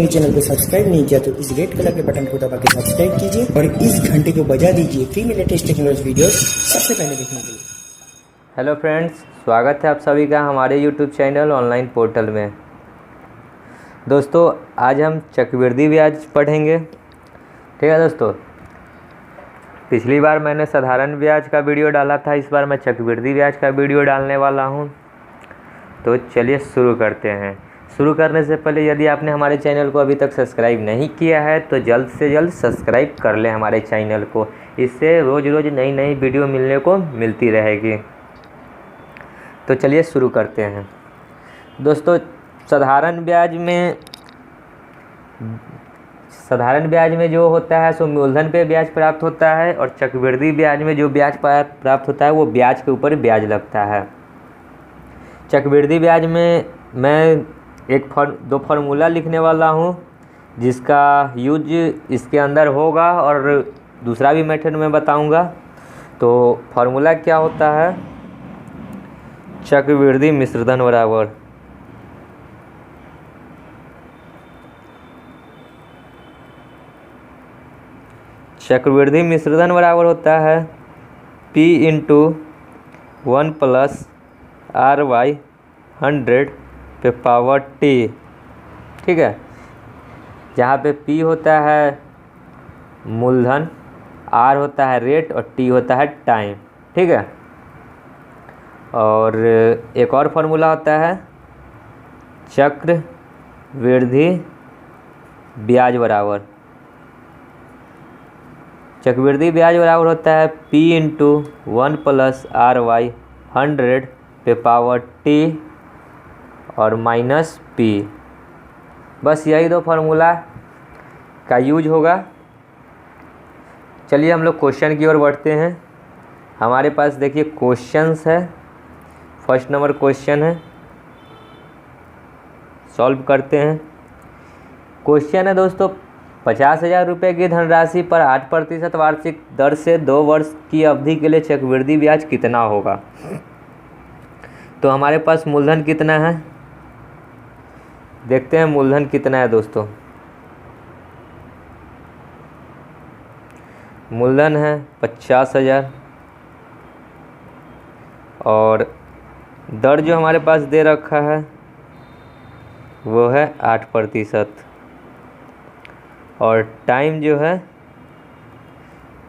मेरे चैनल को सब्सक्राइब नहीं किया तो इस रेड कलर के बटन को दबा के सब्सक्राइब कीजिए और इस घंटे को बजा दीजिए फ्री में लेटेस्ट टेक्नोलॉजी वीडियोस सबसे पहले देखने के लिए। हेलो फ्रेंड्स, स्वागत है आप सभी का हमारे यूट्यूब चैनल ऑनलाइन पोर्टल में। दोस्तों, आज हम चक्रवृद्धि ब्याज पढ़ेंगे। ठीक है दोस्तों, पिछली बार मैंने साधारण ब्याज का वीडियो डाला था, इस बार मैं चक्रवृद्धि ब्याज का वीडियो डालने वाला हूं। तो चलिए शुरू करते हैं। शुरू करने से पहले यदि आपने हमारे चैनल को अभी तक सब्सक्राइब नहीं किया है तो जल्द से जल्द सब्सक्राइब कर लें हमारे चैनल को। इससे रोज़ रोज़ नई नई वीडियो मिलने को मिलती रहेगी। तो चलिए शुरू करते हैं। दोस्तों, साधारण ब्याज में जो होता है सो मूलधन पे ब्याज प्राप्त होता है, और चक्रवृद्धि ब्याज में जो ब्याज प्राप्त होता है वो ब्याज के ऊपर ब्याज लगता है। चक्रवृद्धि ब्याज में मैं दो फार्मूला लिखने वाला हूँ जिसका यूज इसके अंदर होगा, और दूसरा भी मेथड में बताऊँगा। तो फार्मूला क्या होता है? चक्रवृद्धि मिश्रधन बराबर होता है P इंटू 1 प्लस R/100 पे पावर T। ठीक है, जहाँ पे P होता है मूलधन, R होता है रेट और T होता है टाइम। ठीक है, और एक और फार्मूला होता है चक्रवृद्धि ब्याज बराबर होता है P इंटू 1 प्लस R/100 पे पावर T और माइनस P। बस यही दो फार्मूला का यूज होगा। चलिए हम लोग क्वेश्चन की ओर बढ़ते हैं। हमारे पास देखिए क्वेश्चंस है। फर्स्ट नंबर क्वेश्चन है, सॉल्व करते हैं। क्वेश्चन है दोस्तों, 50,000 रुपये की धनराशि पर 8% वार्षिक दर से 2 वर्ष की अवधि के लिए चक्रवृद्धि ब्याज कितना होगा? तो हमारे पास मूलधन कितना है, देखते हैं मूलधन कितना है दोस्तों। मूलधन है 50,000 और दर जो हमारे पास दे रखा है वो है 8%, और टाइम जो है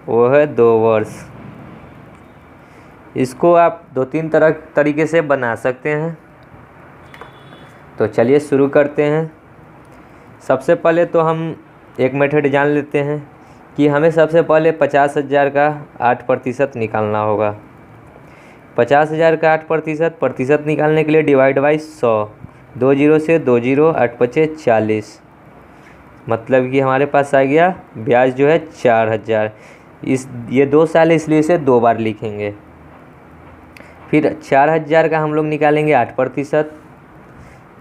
वो है 2 वर्ष। इसको आप 2-3 तरीके से बना सकते हैं। तो चलिए शुरू करते हैं। सबसे पहले तो हम एक मेथड जान लेते हैं कि हमें सबसे पहले 50,000 का 8% निकालना होगा। 50,000 का 8% निकालने के लिए डिवाइड बाई 100, 2 जीरो से 2 जीरो, 8 पचे 40, मतलब कि हमारे पास आ गया ब्याज जो है 4,000। ये 2 साल इसलिए इसे 2 बार लिखेंगे। फिर 4,000 का हम लोग निकालेंगे 8%,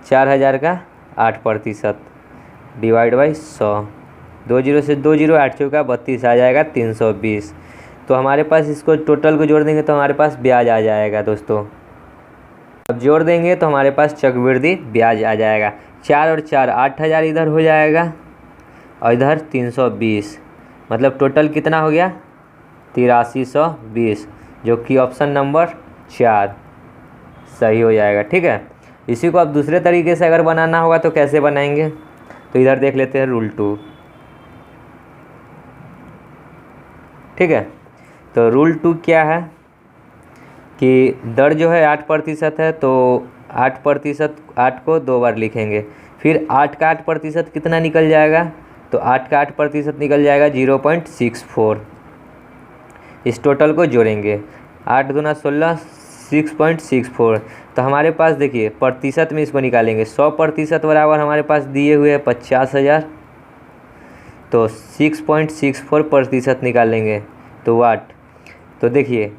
4,000 का 8% डिवाइड बाई 100, 2 जीरो से 2 जीरो, 8 चौका 32 आ जाएगा 320। तो हमारे पास इसको टोटल को जोड़ देंगे तो हमारे पास ब्याज आ जाएगा दोस्तों। अब जोड़ देंगे तो हमारे पास चक्रवृद्धि ब्याज आ जाएगा। 4 और 4 8,000 इधर हो जाएगा और इधर 320, मतलब टोटल कितना हो गया 8320, जो कि ऑप्शन नंबर 4 सही हो जाएगा। ठीक है, इसी को अब दूसरे तरीके से अगर बनाना होगा तो कैसे बनाएंगे? तो इधर देख लेते हैं रूल 2। ठीक है, तो रूल 2 क्या है कि दर जो है 8% है, तो 8% 8 को 2 बार लिखेंगे। फिर 8 का 8% कितना निकल जाएगा? तो 8 का 8% निकल जाएगा 0.64। इस टोटल को जोड़ेंगे, 8 दूना 16, 6.64। तो हमारे पास देखिए प्रतिशत में इसको निकालेंगे। 100% बराबर हमारे पास दिए हुए है 50,000, तो 6.64% निकालेंगे तो वाट। तो देखिए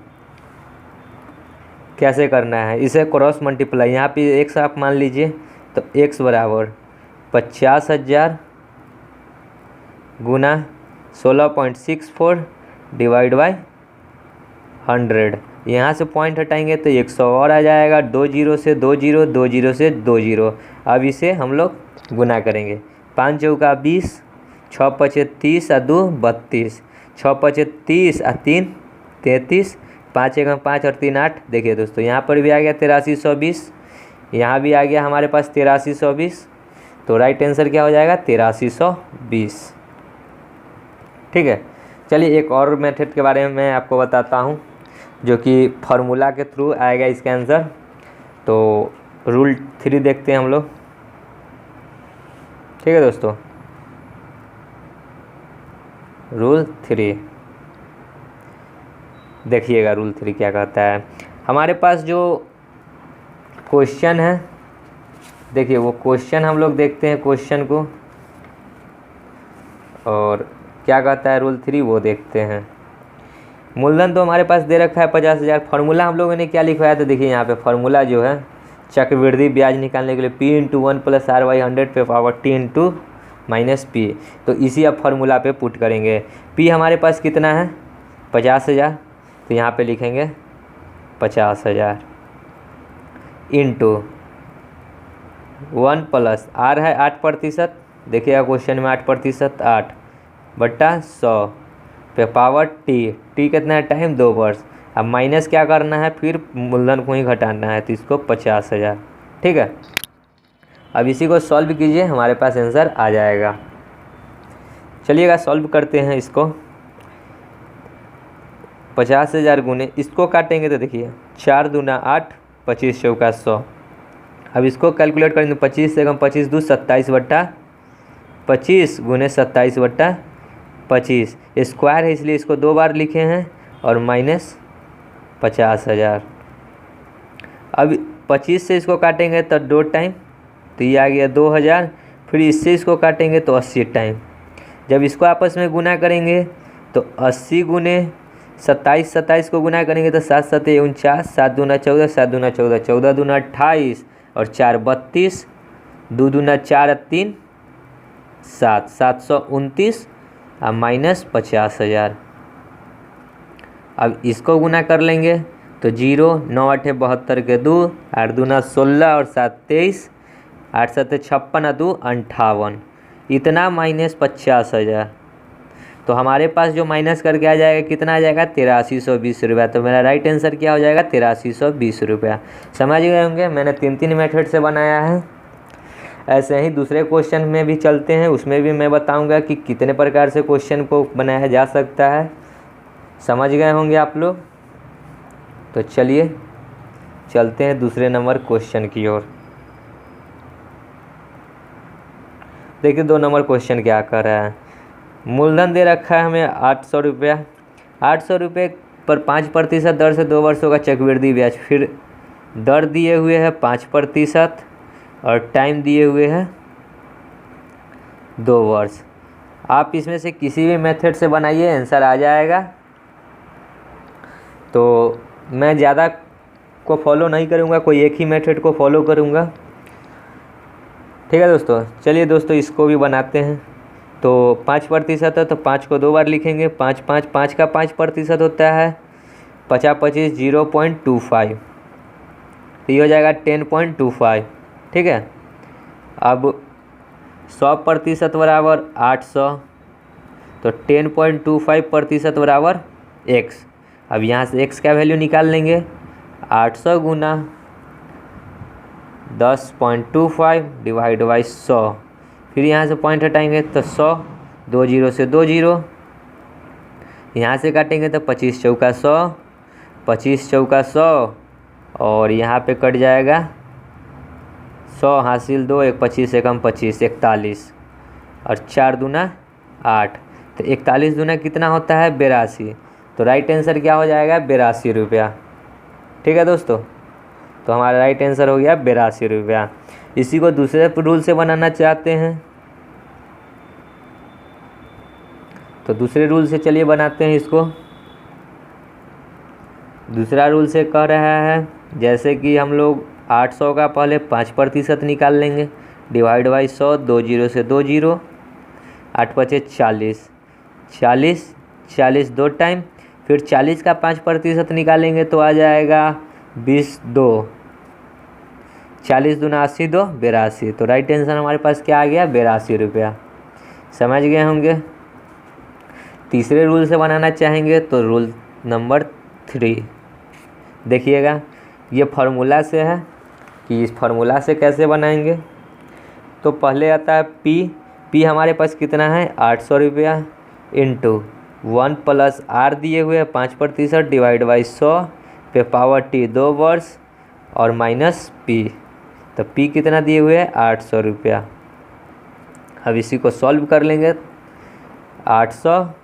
कैसे करना है, इसे क्रॉस मल्टीप्लाई, यहाँ पे x आप मान लीजिए, तो x बराबर 50,000 गुना 16.64 डिवाइड बाई 100। यहाँ से पॉइंट हटाएंगे तो 100 और आ जाएगा। 2 जीरो से 2 जीरो, 2 जीरो से 2 जीरो। अब इसे हम लोग गुना करेंगे 5 चौका 20, 6 पचे 30 और 2 32, 6 पचे 30 और 3 33, 5 एकम 5 और 3 8। देखिए दोस्तों यहाँ पर भी आ गया 8320, यहाँ भी आ गया हमारे पास 8320। तो राइट आंसर क्या हो जाएगा 8320। ठीक है, चलिए एक और मेथड के बारे में मैं आपको बताता हूँ जो कि फार्मूला के थ्रू आएगा इसका आंसर। तो रूल 3 देखते हैं हम लोग। ठीक है दोस्तों, रूल 3 देखिएगा। रूल 3 क्या कहता है, हमारे पास जो क्वेश्चन है, देखिए वो क्वेश्चन हम लोग देखते हैं क्वेश्चन को, और क्या कहता है रूल 3 वो देखते हैं। मूलधन तो हमारे पास दे रखा है 50,000। फार्मूला हम लोगों ने क्या लिखवाया, तो देखिए यहाँ पे फार्मूला जो है चक्रवृद्धि ब्याज निकालने के लिए P × 1 + R/100 पे पावर T × -P। तो इसी अब फार्मूला पे पुट करेंगे। P हमारे पास कितना है 50,000, तो यहाँ पे लिखेंगे 50,000 इंटू 1 + R है 8%। देखिएगा क्वेश्चन में 8%, 8 बट्टा 100 पे पावर T कितना है टाइम 2 वर्ष। अब माइनस क्या करना है, फिर मूलधन को ही घटाना है, तो इसको 50,000। ठीक है, अब इसी को सॉल्व कीजिए, हमारे पास आंसर आ जाएगा। चलिएगा सॉल्व करते हैं इसको। 50,000 गुने इसको काटेंगे तो देखिए 4 दूना 8, 25 चौका 100। अब इसको कैलकुलेट करेंगे 25 से 25 2 27 बट्टा 25 गुने 27 बट्टा 25। स्क्वायर है इसलिए इसको 2 बार लिखे हैं, और माइनस 50,000। अब 25 से इसको काटेंगे तो 2 टाइम, तो ये आ गया 2,000। फिर इससे इसको काटेंगे तो 80 टाइम। जब इसको आपस में गुना करेंगे तो 80 गुने 27, 27 को गुना करेंगे तो 7 7 49, 7 दूना 14, 7 दूना 14, 14 दूना 28 और 4 32, 2 दूना 4 3 7, 729 और माइनस 50,000। अब इसको गुना कर लेंगे तो 0, 9 8 72 के 2, 8 दूना 16 और 7 23, 8 7 56 और 2 58, इतना माइनस 50,000। तो हमारे पास जो माइनस करके आ जाएगा कितना आ जाएगा 8320 रुपया। तो मेरा राइट आंसर क्या हो जाएगा 8320 रुपया। समझ गए होंगे, मैंने 3 मेथड से बनाया है। ऐसे ही दूसरे क्वेश्चन में भी चलते हैं, उसमें भी मैं बताऊंगा कि कितने प्रकार से क्वेश्चन को बनाया जा सकता है। समझ गए होंगे आप लोग। तो चलिए चलते हैं दूसरे नंबर क्वेश्चन की ओर। देखिए 2 नंबर क्वेश्चन क्या कर रहा है। मूलधन दे रखा है हमें 800 रुपया। 800 रुपये पर 5% दर से 2 वर्षों का चक्रवृद्धि ब्याज। फिर दर दिए हुए है 5% और टाइम दिए हुए हैं 2 वर्ष। आप इसमें से किसी भी मेथड से बनाइए, आंसर आ जाएगा। तो मैं ज़्यादा को फॉलो नहीं करूँगा, कोई एक ही मेथड को फॉलो करूँगा। ठीक है दोस्तों, चलिए दोस्तों इसको भी बनाते हैं। तो 5% है तो 5 को 2 बार लिखेंगे। 5 5 5 का 5% होता है 50 25 0.25, तो ये हो जाएगा 10.25। ठीक है, अब 100% बराबर 800, तो 10.25% बराबर x। अब यहाँ से x का वैल्यू निकाल लेंगे। 800 गुना 10.25 डिवाइड बाई 100। फिर यहाँ से पॉइंट हटाएंगे तो 100, 2 0 से 2 0, यहाँ से काटेंगे तो 25 चौका 100, 25 चौका 100, और यहाँ पे कट जाएगा 100 हासिल 2, 1 25 एकम 25 41, और 4 दूना 8, तो 41 दूना कितना होता है 82। तो राइट आंसर क्या हो जाएगा 82 रुपया। ठीक है दोस्तों, तो हमारा राइट आंसर हो गया 82 रुपया। इसी को दूसरे रूल से बनाना चाहते हैं तो दूसरे रूल से चलिए बनाते हैं इसको। दूसरा रूल से कह रहा है जैसे कि हम लोग 800 का पहले 5% निकाल लेंगे, डिवाइड बाई 100, 2 0 से 2 0, 8 5 40, 40 40 2 टाइम, फिर 40 का 5% निकालेंगे तो आ जाएगा 22, 40 दूना 80 दो 82। तो राइट आंसर हमारे पास क्या आ गया? 82 रुपया। समझ गए होंगे। तीसरे रूल से बनाना चाहेंगे तो रूल नंबर 3 देखिएगा, ये फार्मूला से है कि इस फार्मूला से कैसे बनाएंगे। तो पहले आता है पी हमारे पास कितना है? 800 रुपया इंटू 1 प्लस आर दिए हुए 5% डिवाइड बाई 100 पे पावर टी 2 वर्ष और माइनस पी। तो पी कितना दिए हुए है? 800 रुपया। अब इसी को सॉल्व कर लेंगे। 800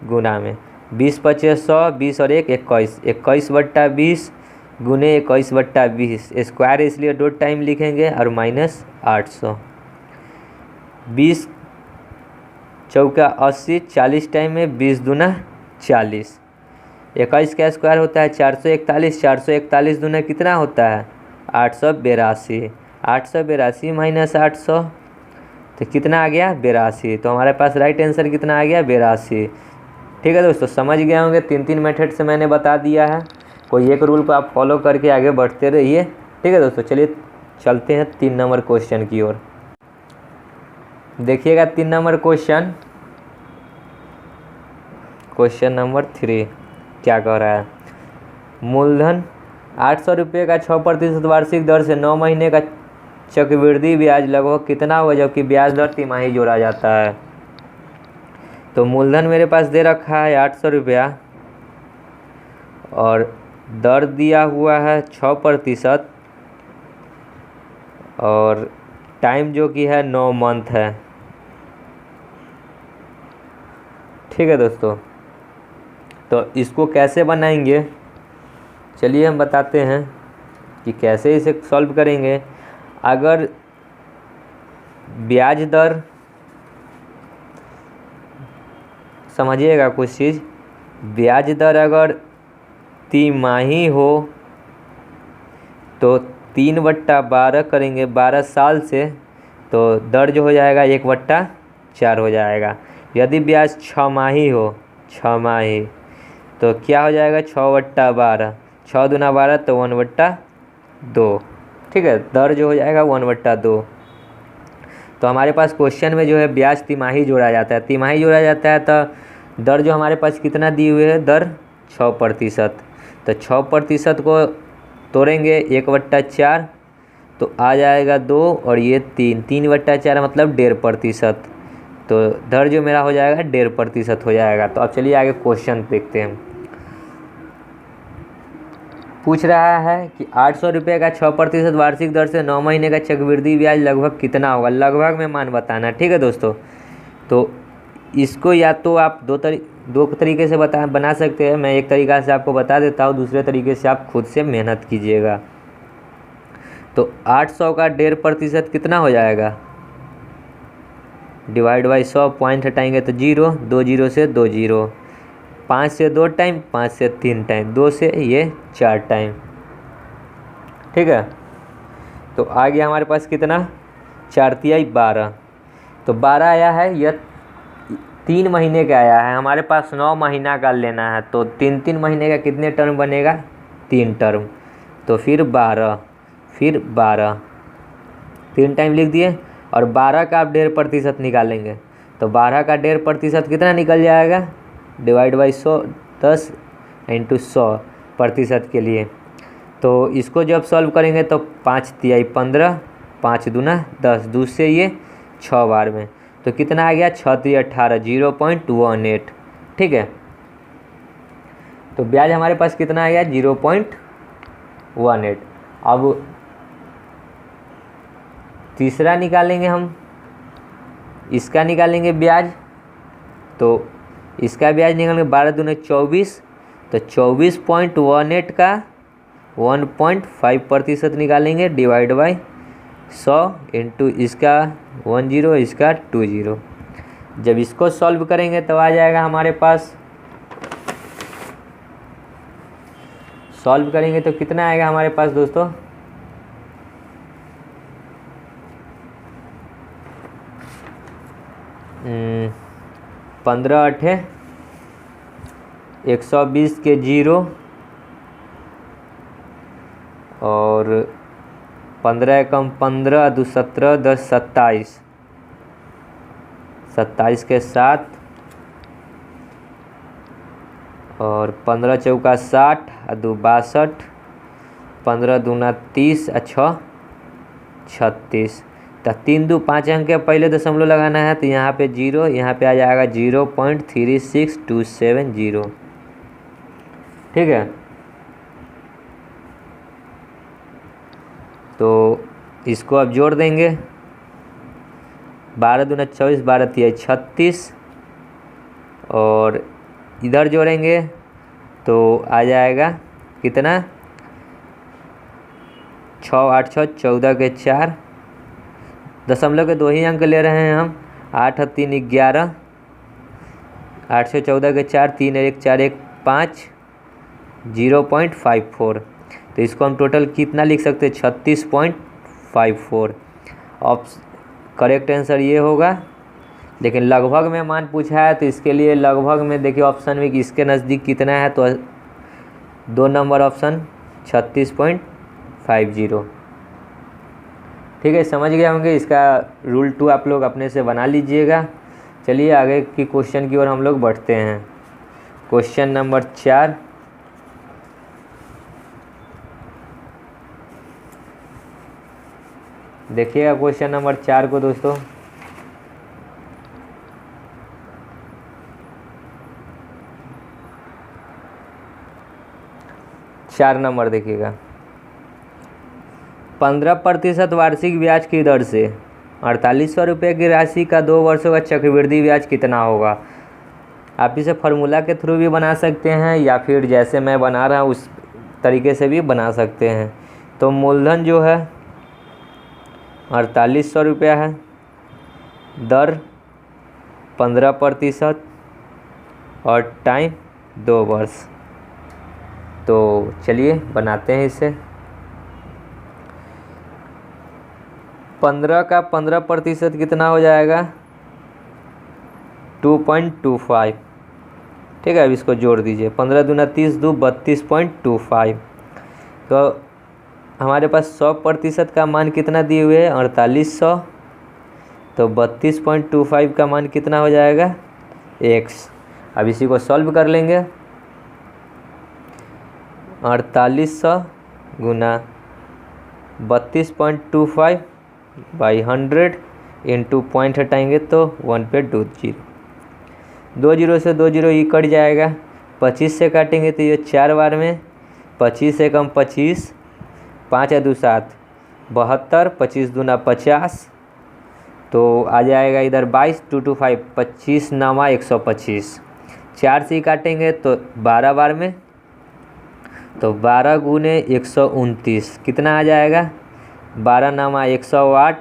गुना में 20 पचे 100, 20 और 1 21, 21/20 गुने 21/20 स्क्वायर, इसलिए 2 टाइम लिखेंगे और माइनस 800। 20 चौका 80, 40 टाइम में 20 दूना 40। 21 का स्क्वायर होता है 441, 441 दूना कितना होता है? 882। 882 माइनस 800 तो कितना आ गया? 82। तो हमारे पास राइट आंसर कितना आ गया? 82। ठीक है दोस्तों, समझ गए होंगे। 3 मेथड से मैंने बता दिया है। कोई एक रूल को आप फॉलो करके आगे बढ़ते रहिए। ठीक है दोस्तों, चलिए चलते हैं 3 नंबर क्वेश्चन की ओर। देखिएगा 3 नंबर क्वेश्चन नंबर 3 क्या कह रहा है। मूलधन 800 रुपये का 6% वार्षिक दर से 9 महीने का चक्रवृद्धि ब्याज लगभग कितना होगा, जबकि ब्याज दर तिमाही जोड़ा जाता है। तो मूलधन मेरे पास दे रखा है 800 रुपया और दर दिया हुआ है 6% और टाइम जो कि है 9 मंथ है। ठीक है दोस्तों, तो इसको कैसे बनाएंगे चलिए हम बताते हैं कि कैसे इसे सॉल्व करेंगे। अगर ब्याज दर समझिएगा कुछ चीज़, ब्याज दर अगर तिमाही हो तो 3/12 करेंगे 12 साल से, तो दर जो हो जाएगा 1/4 हो जाएगा। यदि ब्याज 6 माही हो, 6 माही, तो क्या हो जाएगा? 6/12, 6 दूना 12 तो 1/2। ठीक है, दर जो हो जाएगा 1/2। तो हमारे पास क्वेश्चन में जो है ब्याज तिमाही जोड़ा जाता है। तिमाही जोड़ा जाता है तो दर जो हमारे पास कितना दिए हुए है? दर 6%। तो 6% को तोड़ेंगे 1/4 तो आ जाएगा 2 और ये 3/4 मतलब 1.5%। तो दर जो मेरा हो जाएगा 1.5% हो जाएगा। तो अब चलिए आगे क्वेश्चन देखते हैं। पूछ रहा है कि 800 रुपये का 6% वार्षिक दर से 9 महीने का चक्रवृद्धि ब्याज लगभग कितना होगा। लगभग में मान बताना। ठीक है दोस्तों, तो इसको या तो आप दो तरीके से बना सकते हैं। मैं एक तरीका से आपको बता देता हूँ, दूसरे तरीके से आप खुद से मेहनत कीजिएगा। तो 800 का 1.5% कितना हो जाएगा? डिवाइड बाई 100, पॉइंट हटाएंगे तो 0, 2 0 से 2 0, 5 से 2 टाइम, 5 से 3 टाइम, 2 से ये 4 टाइम। ठीक है, तो आ गया हमारे पास कितना? 4 तिहाई 12। तो 12 आया है, यह 3 महीने का आया है। हमारे पास 9 महीना का लेना है, तो 3 महीने का कितने टर्म बनेगा? 3 टर्म। तो फिर 12, फिर 12, 3 टाइम लिख दिए। और 12 का आप 1.5% निकालेंगे तो 12 का 1.5% कितना निकल जाएगा? डिवाइड बाई 100, 10 इंटू 100% के लिए। तो इसको जब सॉल्व करेंगे तो 5 तिहाई 15, 5 दूना 10, 2 से ये 6 बार में, तो कितना आ गया? 6 तिहाई 18, 0.18। ठीक है, तो ब्याज हमारे पास कितना आ गया? 0.18। अब तीसरा निकालेंगे हम, इसका निकालेंगे ब्याज। तो इसका ब्याज निकालेंगे 12 दूने 24, तो 24.18 का 1.5% निकालेंगे डिवाइड बाई 100 इंटू इसका 10, इसका 20। जब इसको सॉल्व करेंगे तो आ जाएगा हमारे पास, सॉल्व करेंगे तो कितना आएगा हमारे पास दोस्तों? 15 8 120 के 0 और 15 एकम 15, 2 17, 10 27, 27 के 7 और 15 चौका 60 और 2 62, 15 दूना 30 और 6 36। तो 3 2 5 अंक के पहले दशमलव लगाना है, तो यहाँ पे 0, यहाँ पे आ जाएगा 0.36270। ठीक है, तो इसको अब जोड़ देंगे। 12 दूना 24, 12 तिया 36 और इधर जोड़ेंगे तो आ जाएगा कितना, 6 8 6 14 के 4, दशमलव के 2 ही अंक ले रहे हैं हम। 8 और 3 11, 8 से 14 के 4, 3 1 4 1 5, 0.54। तो इसको हम टोटल कितना लिख सकते हैं, 36.54। अब करेक्ट आंसर ये होगा, लेकिन लगभग में मान पूछा है तो इसके लिए लगभग में देखिए ऑप्शन में कि इसके नज़दीक कितना है, तो 2 नंबर ऑप्शन 36.50। ठीक है, समझ गए होंगे। इसका रूल 2 आप लोग अपने से बना लीजिएगा। चलिए आगे की क्वेश्चन की ओर हम लोग बढ़ते हैं। क्वेश्चन नंबर 4, देखिएगा क्वेश्चन नंबर 4 को दोस्तों। चार नंबर देखिएगा, 15% वार्षिक ब्याज की दर से 4800 रुपये की राशि का 2 वर्षों का चक्रवृद्धि ब्याज कितना होगा। आप इसे फार्मूला के थ्रू भी बना सकते हैं या फिर जैसे मैं बना रहा हूँ उस तरीके से भी बना सकते हैं। तो मूलधन जो है 4800 रुपया है, दर 15% और टाइम 2 वर्ष। तो चलिए बनाते हैं इसे। 15 का 15% कितना हो जाएगा, 2.25। ठीक है, अब इसको जोड़ दीजिए। 15 दूना 30, 2 32.25। तो हमारे पास 100% का मान कितना दिए हुए हैं, 4800। तो 32.25 का मान कितना हो जाएगा, x। अब इसी को सॉल्व कर लेंगे। 4800 गुना 32.25 बाई 100 इंटू पॉइंट हटाएंगे तो 1 पे 2 0, 2 0 से 2 0 ये कट जाएगा। 25 से काटेंगे तो ये 4 बार में, 25 से कम 25, 5 या 2 7, 72, 25 दूना 50। तो आ जाएगा इधर 22, 2 2 5, 25 नामा 125। 4 से काटेंगे तो 12 बार में, तो 12 गुने 129 कितना आ जाएगा, 12 नामा 108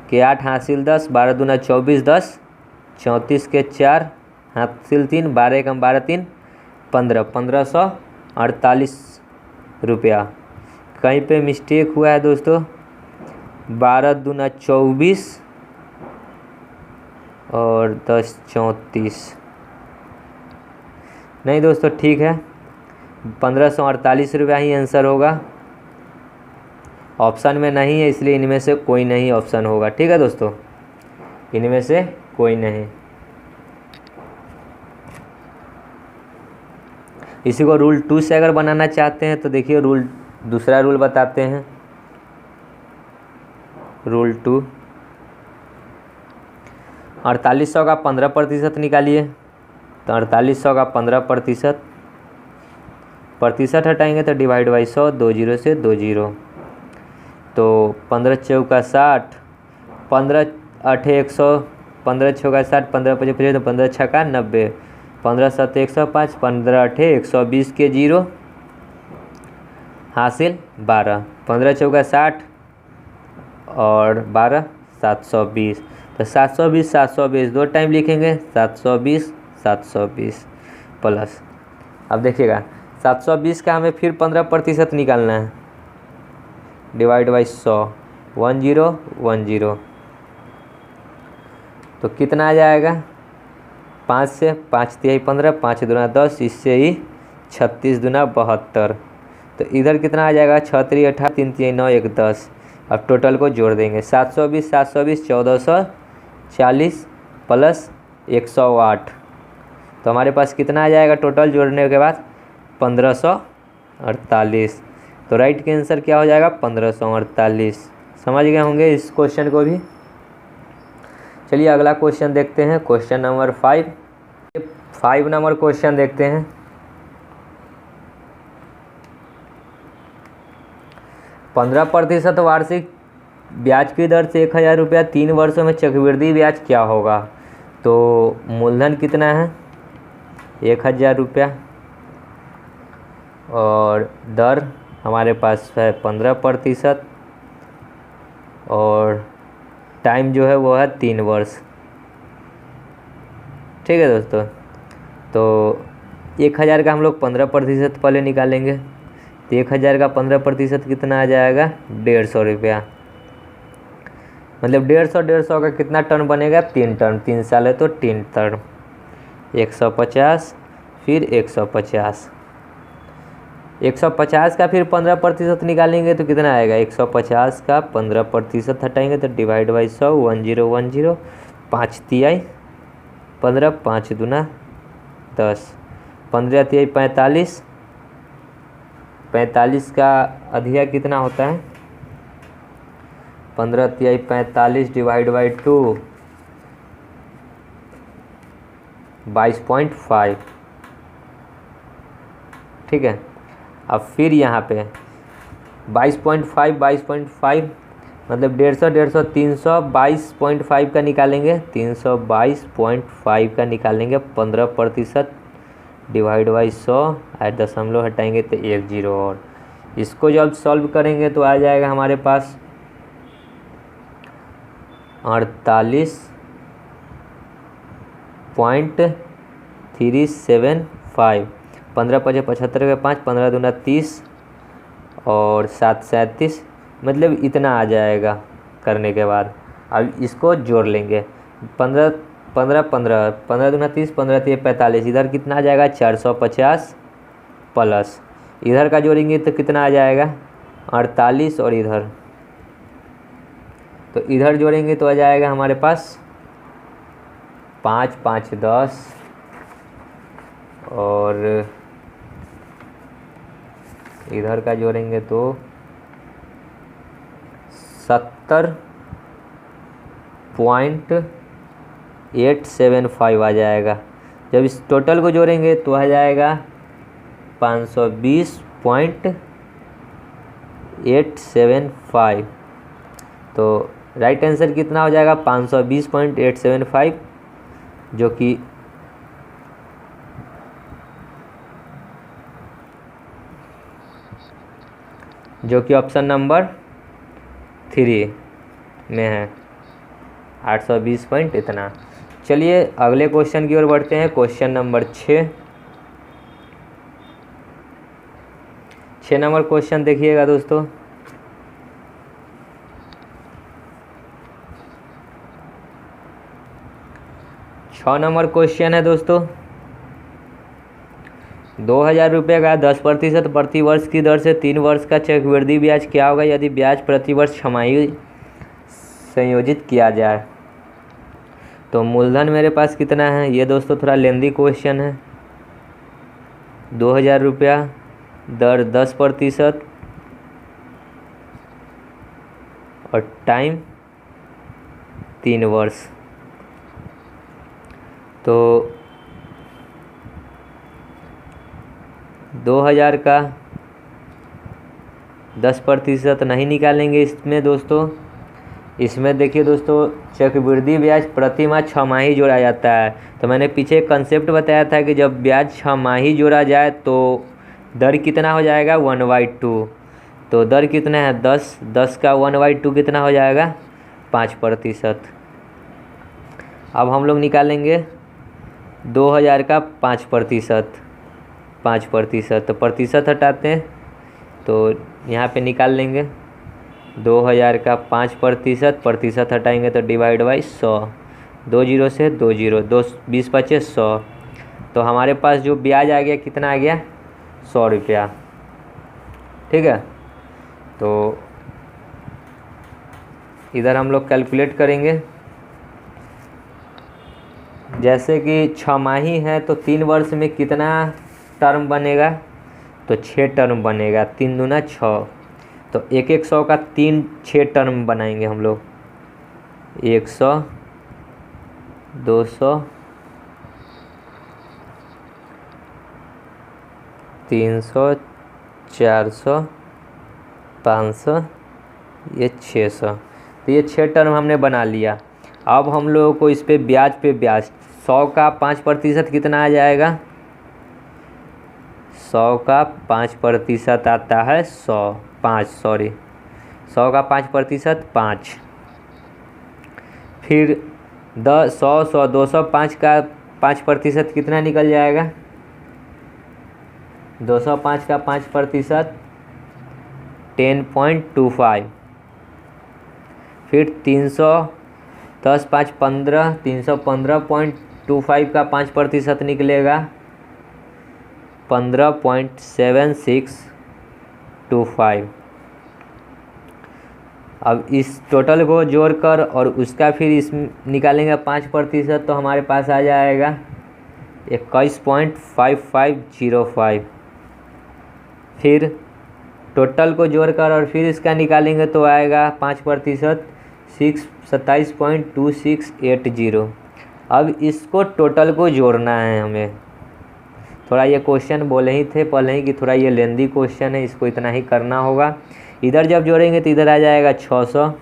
के 8 हासिल 10, 12 दूना 24 10, 34 के 4 हासिल 3, 12 कम 12 3 15, 1548 रुपया। कहीं पे मिस्टेक हुआ है दोस्तों, 12 दूना 24 और 10 34। नहीं दोस्तों ठीक है, 1548 रुपया ही आंसर होगा। ऑप्शन में नहीं है इसलिए इनमें से कोई नहीं ऑप्शन होगा। ठीक है दोस्तों, इनमें से कोई नहीं। इसी को रूल 2 से अगर बनाना चाहते हैं तो देखिए दूसरा रूल बताते हैं। रूल 2, 4800 का 15% निकालिए। तो 4800 का 15%, प्रतिशत हटाएंगे तो डिवाइड बाई 100, 2 0 से 2 0। तो 15 चौका 60, 15 8 100, 15 चौका 60, 15 55 तो 15 छक्का 90, 15 7 105, 15 8 120 के 0 हासिल 12, 15 चौका 60 और 12 720। तो 720 720 2 टाइम लिखेंगे, 720 720 प्लस। अब देखिएगा 720 का हमें फिर 15% निकालना है, डिवाइड बाई 100, 1 0 1 0। तो कितना आ जाएगा, 5 से 5 तिहाई 15, 5 दूना 10, इससे ही 36 दूना 72। तो इधर कितना आ जाएगा, 6 3 18 3 3 9 1 10। अब टोटल को जोड़ देंगे, 720 720 1440 प्लस 108। तो हमारे पास कितना आ जाएगा टोटल जोड़ने के बाद, 1548। तो राइट के आंसर क्या हो जाएगा, 1548। समझ गए होंगे इस क्वेश्चन को भी। चलिए अगला क्वेश्चन देखते हैं, क्वेश्चन नंबर 5 नंबर क्वेश्चन देखते हैं। 15% वार्षिक ब्याज की दर से 1000 रुपया 3 वर्षों में चक्रवृद्धि ब्याज क्या होगा। तो मूलधन कितना है, 1000 रुपया, और दर हमारे पास है 15%, और टाइम जो है वो है 3 वर्ष। ठीक है दोस्तों, तो 1000 का हम लोग 15% पहले निकालेंगे। तो 1000 का 15% कितना आ जाएगा, 150 रुपया। मतलब 150 का कितना टर्म बनेगा, 3 टर्म, 3 साल है तो 3 टर्म, 150 फिर 150। 150 का फिर 15% निकालेंगे तो कितना आएगा, 150 का 15% हटाएंगे तो डिवाइड बाई 100, 1010, 5 तिहाई 15, 5 दूना 10, 15 तिहाई 45, 45 का अधिया कितना होता है, 15 तिहाई 45 डिवाइड बाई 2, 22.5। ठीक है, अब फिर यहाँ पे 22.5 मतलब 150 300 22.5 का निकालेंगे, 322.5 का निकालेंगे 15% डिवाइड बाई 100, 8 हटाएंगे तो 1 0। और इसको जब सॉल्व करेंगे तो आ जाएगा हमारे पास 48.375। 15 5 75 के 5, 15 दूना 30 और 7 37, मतलब इतना आ जाएगा करने के बाद। अब इसको जोड़ लेंगे, 15 15 15 15 दूना 30, 15 3 45, इधर कितना आ जाएगा 450 प्लस इधर का जोड़ेंगे तो कितना आ जाएगा 48, और इधर तो इधर जोड़ेंगे तो आ जाएगा हमारे पास 5 5 10, और इधर का जोड़ेंगे तो 70.875 आ जाएगा। जब इस टोटल को जोड़ेंगे तो आ जाएगा 520.875। तो राइट आंसर कितना हो जाएगा 520.875, जो कि ऑप्शन नंबर 3 में है, 820 पॉइंट इतना। चलिए अगले क्वेश्चन की ओर बढ़ते हैं, क्वेश्चन नंबर 6 नंबर क्वेश्चन देखिएगा दोस्तों। छः नंबर क्वेश्चन है दोस्तों, 2000 रुपये का 10% प्रति वर्ष की दर से 3 वर्ष का चक्रवृद्धि ब्याज क्या होगा यदि ब्याज प्रति वर्ष छमाही संयोजित किया जाए। तो मूलधन मेरे पास कितना है, ये दोस्तों थोड़ा लेंदी क्वेश्चन है। 2000 रुपया दर 10% और टाइम 3 वर्ष। तो 2000 का 10% नहीं निकालेंगे इसमें दोस्तों। इसमें देखिए दोस्तों, चक्रवृद्धि ब्याज प्रति माह छमाही जोड़ा जाता है। तो मैंने पीछे एक कंसेप्ट बताया था कि जब ब्याज छमाही जोड़ा जाए तो दर कितना हो जाएगा 1/2। तो दर कितना है 10 का 1/2 कितना हो जाएगा 5%। अब हम लोग निकालेंगे 2000 का 5%। तो प्रतिशत हटाते हैं तो यहाँ पे निकाल लेंगे 2000 का 5%, हटाएंगे तो डिवाइड बाई 100, 2 0 से 2 0, 2 20 25 100। तो हमारे पास जो ब्याज आ गया कितना आ गया 100 रुपया। ठीक है। तो इधर हम लोग कैलकुलेट करेंगे, जैसे कि 6 माही है तो 3 वर्ष में कितना टर्म बनेगा, तो 6 टर्म बनेगा। 3 दूना 6, तो 100 का 6 टर्म बनाएंगे हम लोग। 100, 200, 300, 400, 500, ये 600। तो ये 6 टर्म हमने बना लिया। अब हम लोगों को इस पे ब्याज 100 का 5% कितना आ जाएगा, 100 का 5% आता है 100 का 5%, 5। फिर 100, 100, 200, 5 का 5% कितना निकल जाएगा, 205 का 5%, 10.25। फिर 300, 10, 5, 15, 315.25 का 5% निकलेगा 15.7625। अब इस टोटल को जोड़कर और उसका फिर इस निकालेंगे 5%, तो हमारे पास आ जाएगा 21.5505। फिर टोटल को जोड़कर और फिर इसका निकालेंगे तो आएगा 5%, 27.2680। अब इसको टोटल को जोड़ना है हमें। थोड़ा ये क्वेश्चन बोले ही थे पहले ही कि थोड़ा ये लेंदी क्वेश्चन है, इसको इतना ही करना होगा। इधर जब जोड़ेंगे तो इधर आ जाएगा 600,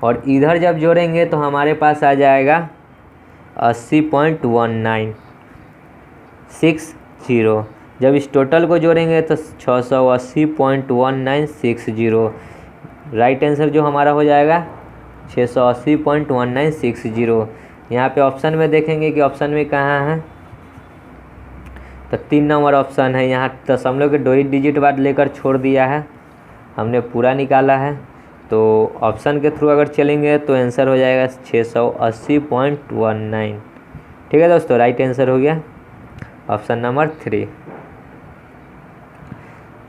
और इधर जब जोड़ेंगे तो हमारे पास आ जाएगा 80.1960। जब इस टोटल को जोड़ेंगे तो 680.1960। राइट आंसर जो हमारा हो जाएगा 680.1960। यहाँ पे ऑप्शन में देखेंगे कि ऑप्शन में कहाँ है, तो 3 नंबर ऑप्शन है। यहाँ दशमलव के 2 डिजिट बाद लेकर छोड़ दिया है, हमने पूरा निकाला है। तो ऑप्शन के थ्रू अगर चलेंगे तो आंसर हो जाएगा 680.19। ठीक है दोस्तों, राइट आंसर हो गया ऑप्शन नंबर 3।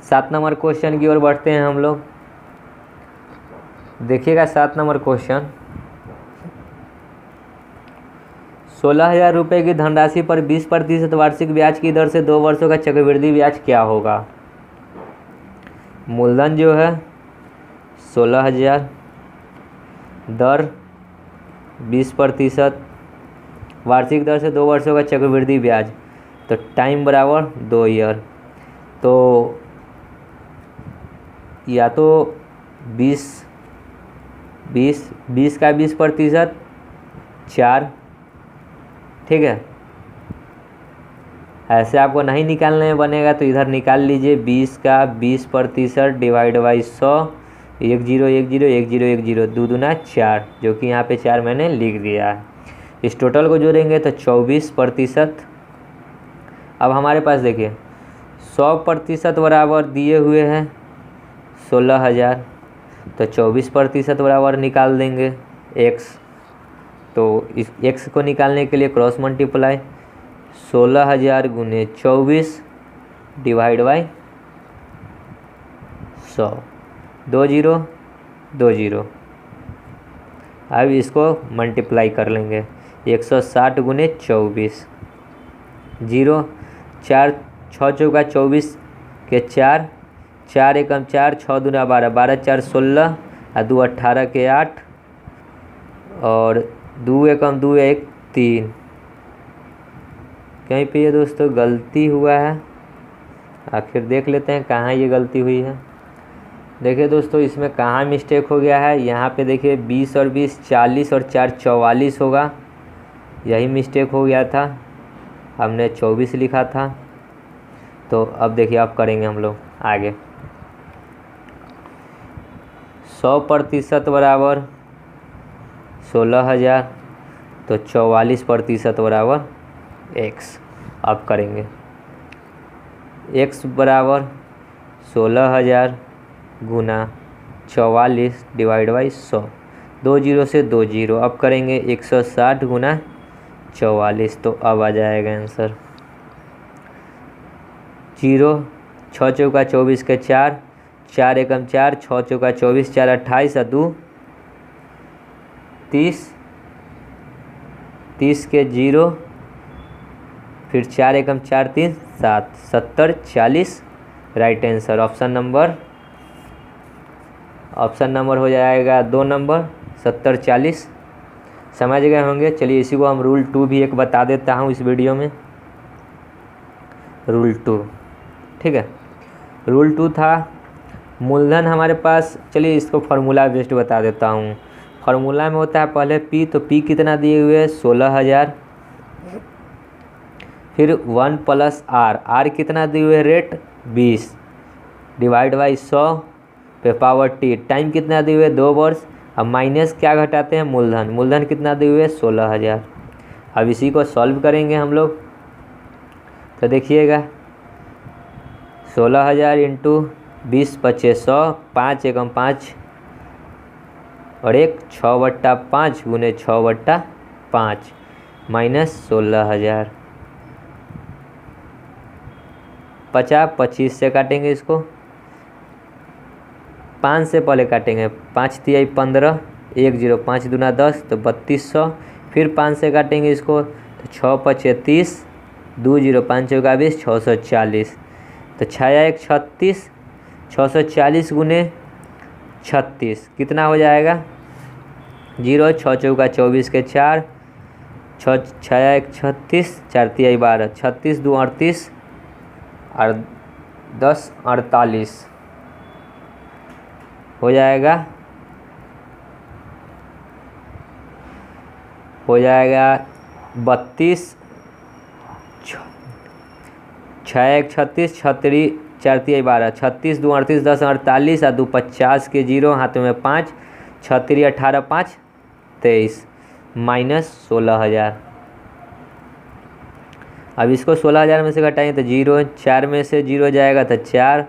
7 नंबर क्वेश्चन की ओर बढ़ते हैं हम लोग। देखिएगा 7 नंबर क्वेश्चन। 16,000 रुपये की धनराशि पर 20% वार्षिक ब्याज की दर से 2 वर्षों का चक्रवृद्धि ब्याज क्या होगा। मूलधन जो है 16,000, दर 20%, वार्षिक दर से 2 वर्षों का चक्रवृद्धि ब्याज, तो टाइम बराबर 2 ईयर। तो या तो 20 का 20%, 4। ठीक है, ऐसे आपको नहीं निकालने में बनेगा तो इधर निकाल लीजिए। 20 का 20% डिवाइड बाई 100, 10 10 10 10, 2 दूना 4, जो कि यहाँ पे 4 मैंने लिख दिया है। इस टोटल को जोड़ेंगे तो 24%। अब हमारे पास देखिए 100% बराबर दिए हुए हैं 16,000, तो 24% बराबर निकाल देंगे x। तो इस x को निकालने के लिए क्रॉस मल्टीप्लाई 16,000 गुने 24 डिवाइड बाई 100, 2 0 2 0। अब इसको मल्टीप्लाई कर लेंगे 160 गुने 24, 0 4 6 चौका 24 के 4, 4 एकम 4, 6 दूना 12, 12 4 16, 2 18 के 8, और 2 एकम 2 1 3। कहीं पे ये दोस्तों गलती हुआ है, आखिर देख लेते हैं कहाँ ये गलती हुई है। देखिए दोस्तों, इसमें कहाँ मिस्टेक हो गया है। यहाँ पे देखिए 20 और 20 40 और 4 44 होगा, यही मिस्टेक हो गया था, हमने 24 लिखा था। तो अब देखिए अब करेंगे हम लोग आगे। 100% बराबर 16,000, तो 44% बराबर x। अब करेंगे x बराबर 16,000 गुना 44 डिवाइड बाई 100, 2 0 से 2 0। अब करेंगे 160 गुना 44, तो अब आ जाएगा आंसर 0 6 चौका 24 के 4, 4 एकम 4, 6 चौका 24, 4 28 और 2 30, 30 के 0, फिर 4 एकम 4 3 7, 70 40 राइट आंसर। ऑप्शन नंबर हो जाएगा 2 नंबर 70 40। समझ गए होंगे। चलिए इसी को हम रूल 2 भी एक बता देता हूँ इस वीडियो में। रूल 2, ठीक है। रूल 2 था मूलधन हमारे पास, चलिए इसको फार्मूला बेस्ड बता देता हूँ। फार्मूला में होता है पहले पी, तो पी कितना दिए हुए 16,000, फिर 1 प्लस आर, आर कितना दिए हुए रेट 20, डिवाइड बाई 100 पे पावर टी, टाइम कितना दिए हुए 2 वर्ष। अब माइनस क्या घटाते हैं मूलधन, मूलधन कितना दिए हुए 16,000। अब इसी को सॉल्व करेंगे हम लोग, तो देखिएगा 16,000 इंटू 20 × 100, 5 एकम 5 और 1 6/5 गुने 6/5 माइनस 16,000। 50 25 से काटेंगे इसको, 5 से पहले काटेंगे, 5 तिहाई 15, 1 0 5 दूना 10 तो 3200, फिर 5 से काटेंगे इसको तो 6 5 30, 2 0 5 चौका 20, 640, तो 6 1 36, 640 गुने 36 कितना हो जाएगा 0, 6 चौका 24 के 4, 6 1 36, 4 तिहाई 12, 36 2 38 और 10 48 हो जाएगा 32, 6 1 36, 36 4 तिहाई 12, 36 2 38, 10 48 और 2 50 के 0 हाथ में 5, 6 3 18 5 23 माइनस 16,000। अब इसको 16,000 में से घटाएंगे तो 0, 4 में से 0 जाएगा तो 4,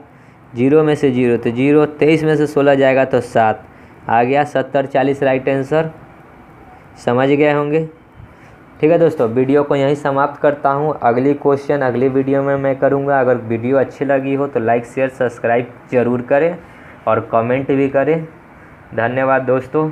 0 में से 0 तो 0, 23 में से 16 जाएगा तो 7, आ गया 70 40 राइट आंसर। समझ गए होंगे। ठीक है दोस्तों, वीडियो को यहीं समाप्त करता हूँ। अगली क्वेश्चन अगली वीडियो में मैं करूँगा। अगर वीडियो अच्छी लगी हो तो लाइक शेयर सब्सक्राइब ज़रूर करें और कमेंट भी करें। धन्यवाद दोस्तों।